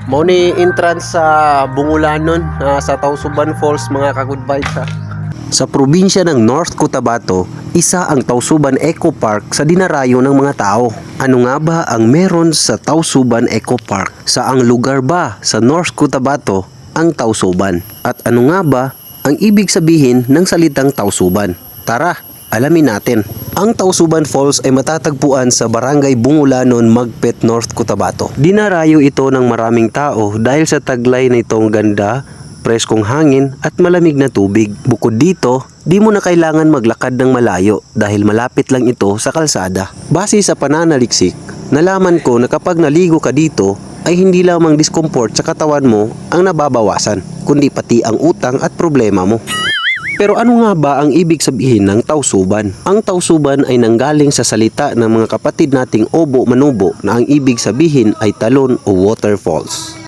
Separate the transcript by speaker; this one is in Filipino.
Speaker 1: Mao ni entrance sa Bungulanon sa Tausuban Falls mga ka-good vibes ha. Sa probinsya ng North Cotabato, isa ang Tausuban Eco Park sa dinarayo ng mga tao. Ano nga ba ang meron sa Tausuban Eco Park? Saang lugar ba sa North Cotabato ang Tausuban? At ano nga ba ang ibig sabihin ng salitang Tausuban? Tara, alamin natin. Ang Tausuban Falls ay matatagpuan sa Barangay Bungulanon, Magpet, North Cotabato. Dinarayo ito ng maraming tao dahil sa taglay na itong ganda, preskong hangin at malamig na tubig. Bukod dito, di mo na kailangan maglakad ng malayo dahil malapit lang ito sa kalsada. Base sa pananaliksik, nalaman ko na kapag naligo ka dito ay hindi lamang discomfort sa katawan mo ang nababawasan, kundi pati ang utang at problema mo. Pero ano nga ba ang ibig sabihin ng Tausuban? Ang Tausuban ay nanggaling sa salita ng mga kapatid nating Obo Manubo na ang ibig sabihin ay talon o waterfalls.